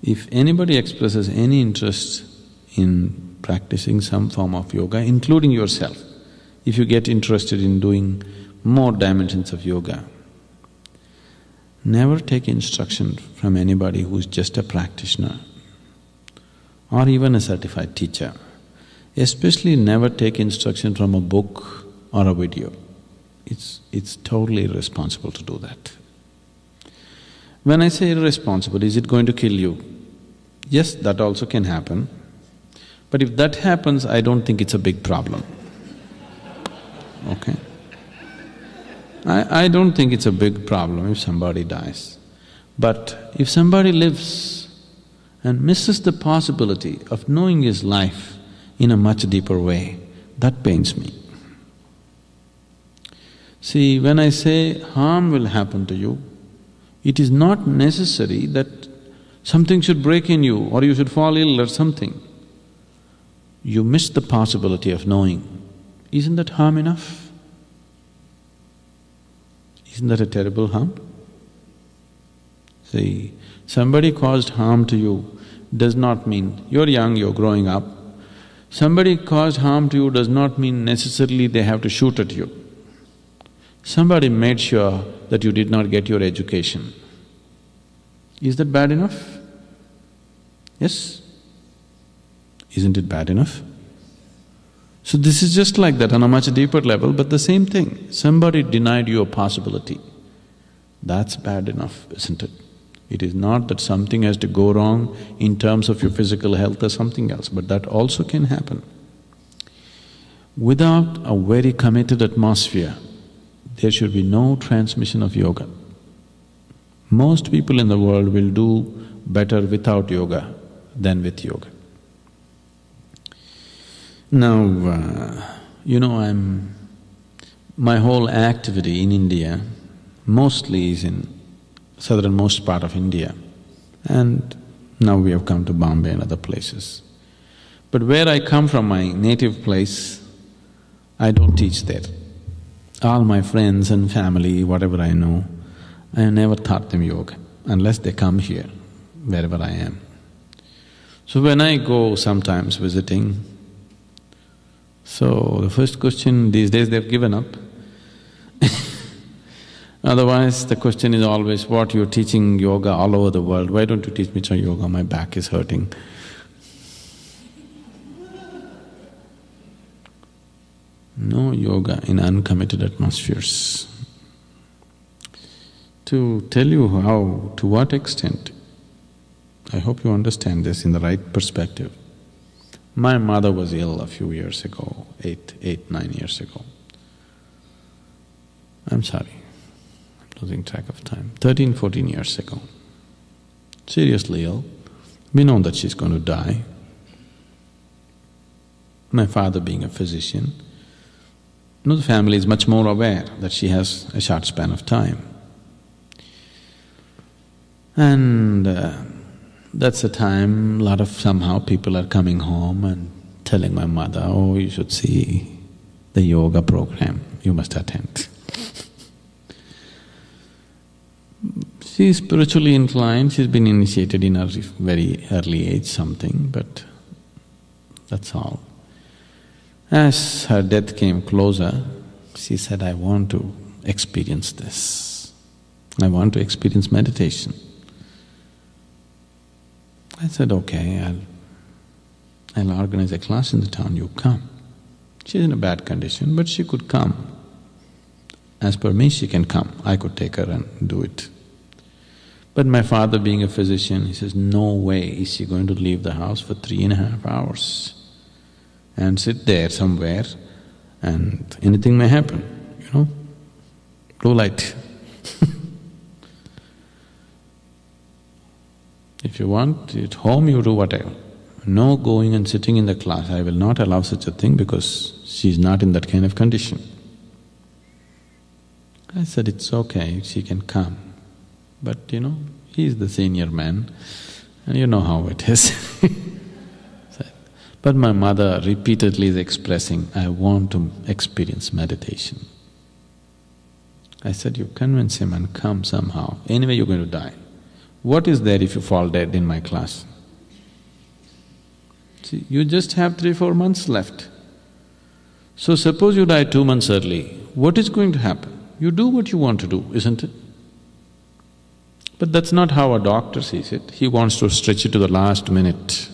If anybody expresses any interest in practicing some form of yoga, including yourself, if you get interested in doing more dimensions of yoga, never take instruction from anybody who's just a practitioner or even a certified teacher. Especially never take instruction from a book or a video. It's totally irresponsible to do that. When I say irresponsible, is it going to kill you? Yes, that also can happen. But if that happens, I don't think it's a big problem. Okay? I don't think it's a big problem if somebody dies. But if somebody lives and misses the possibility of knowing his life in a much deeper way, that pains me. See, when I say harm will happen to you, it is not necessary that something should break in you or you should fall ill or something. You miss the possibility of knowing. Isn't that harm enough? Isn't that a terrible harm? See, somebody caused harm to you does not mean… you're young, you're growing up. Somebody caused harm to you does not mean necessarily they have to shoot at you. Somebody made sure that you did not get your education. Is that bad enough? Yes? Isn't it bad enough? So this is just like that on a much deeper level, but the same thing. Somebody denied you a possibility. That's bad enough, isn't it? It is not that something has to go wrong in terms of your physical health or something else, but that also can happen. Without a very committed atmosphere, there should be no transmission of yoga. Most people in the world will do better without yoga than with yoga. Now, my whole activity in India mostly is in southernmost part of India, and now we have come to Bombay and other places. But where I come from, my native place, I don't teach there. All my friends and family, whatever I know, I have never taught them yoga unless they come here, wherever I am. So when I go sometimes visiting, so the first question these days they've given up. Otherwise, the question is always, what you're teaching yoga all over the world, why don't you teach me some yoga, my back is hurting. No yoga in uncommitted atmospheres. To tell you how, to what extent, I hope you understand this in the right perspective. My mother was ill a few years ago, 9 years ago. I'm sorry, I'm losing track of time, 13, 14 years ago. Seriously ill, we know that she's going to die. My father being a physician, the family is much more aware that she has a short span of time. And that's the time lot of somehow people are coming home and telling my mother, oh, you should see the yoga program, you must attend. She's spiritually inclined, she's been initiated in a very early age something, but that's all. As her death came closer, she said, I want to experience this. I want to experience meditation. I said, okay, I'll organize a class in the town, you come. She's in a bad condition, but she could come. As per me, she can come, I could take her and do it. But my father being a physician, he says, no way is she going to leave the house for 3.5 hours and sit there somewhere and anything may happen, blue light. If you want, at home you do whatever. No going and sitting in the class, I will not allow such a thing because she's not in that kind of condition. I said, it's okay, she can come. But he's the senior man and you know how it is. But my mother repeatedly is expressing, I want to experience meditation. I said, you convince him and come somehow, anyway you're going to die. What is there if you fall dead in my class? See, you just have 3-4 months left. So suppose you die 2 months early, what is going to happen? You do what you want to do, isn't it? But that's not how a doctor sees it. He wants to stretch it to the last minute.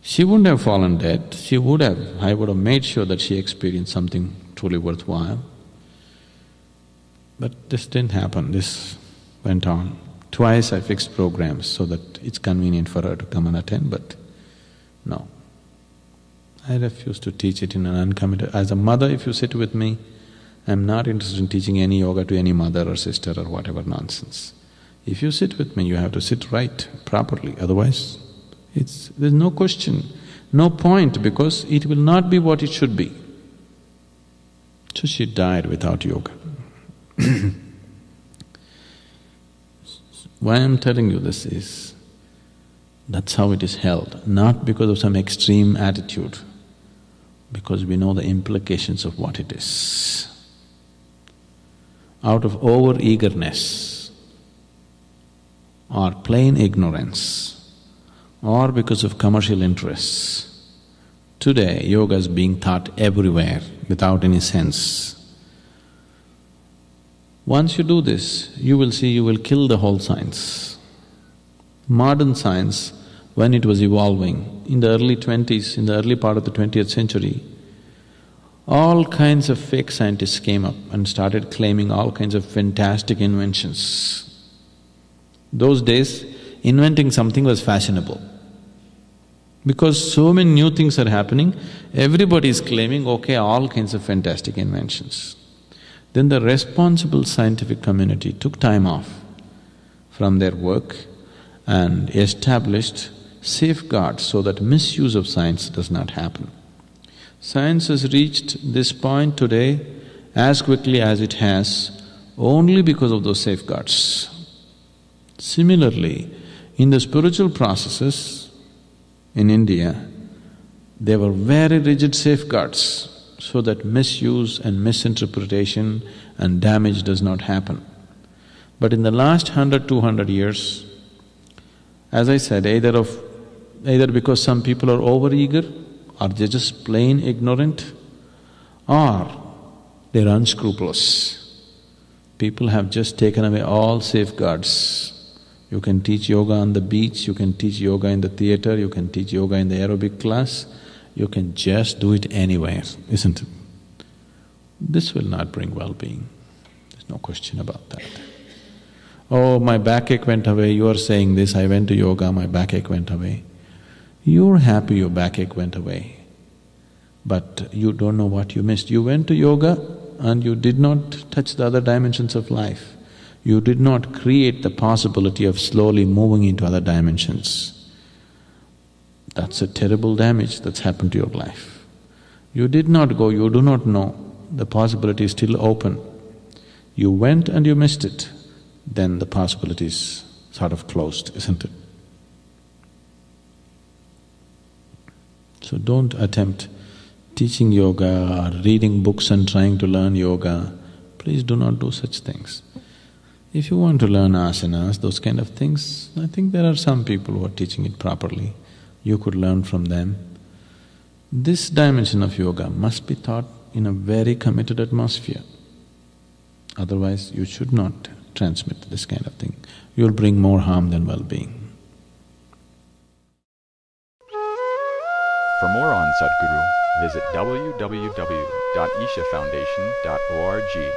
She wouldn't have fallen dead, I would have made sure that she experienced something truly worthwhile. But this didn't happen, this went on. Twice I fixed programs so that it's convenient for her to come and attend, but no. I refuse to teach it in an uncommitted… As a mother, if you sit with me, I'm not interested in teaching any yoga to any mother or sister or whatever nonsense. If you sit with me, you have to sit right, properly, otherwise there's no question, no point, because it will not be what it should be. So she died without yoga. Why I'm telling you this is, that's how it is held, not because of some extreme attitude, because we know the implications of what it is. Out of over-eagerness or plain ignorance or because of commercial interests, today yoga is being taught everywhere without any sense. Once you do this, you will see you will kill the whole science. Modern science, when it was evolving, in the early 20s, in the early part of the 20th century, all kinds of fake scientists came up and started claiming all kinds of fantastic inventions. Those days, inventing something was fashionable. Because so many new things are happening, everybody is claiming, okay, all kinds of fantastic inventions. Then the responsible scientific community took time off from their work and established safeguards so that misuse of science does not happen. Science has reached this point today as quickly as it has only because of those safeguards. Similarly, in the spiritual processes in India, there were very rigid safeguards so that misuse and misinterpretation and damage does not happen. But in the last 100–200 years, as I said, either because some people are over-eager or they're just plain ignorant or they're unscrupulous. People have just taken away all safeguards. You can teach yoga on the beach, you can teach yoga in the theater, you can teach yoga in the aerobic class, you can just do it anywhere, isn't it? This will not bring well-being, there's no question about that. Oh, my backache went away, you are saying this, I went to yoga, my backache went away. You're happy your backache went away, but you don't know what you missed. You went to yoga and you did not touch the other dimensions of life. You did not create the possibility of slowly moving into other dimensions. That's a terrible damage that's happened to your life. You did not go, you do not know, the possibility is still open. You went and you missed it, then the possibility is sort of closed, isn't it? So don't attempt teaching yoga or reading books and trying to learn yoga. Please do not do such things. If you want to learn asanas, those kind of things, I think there are some people who are teaching it properly. You could learn from them. This dimension of yoga must be taught in a very committed atmosphere. Otherwise, you should not transmit this kind of thing. You'll bring more harm than well-being. For more on Sadhguru, visit www.ishafoundation.org.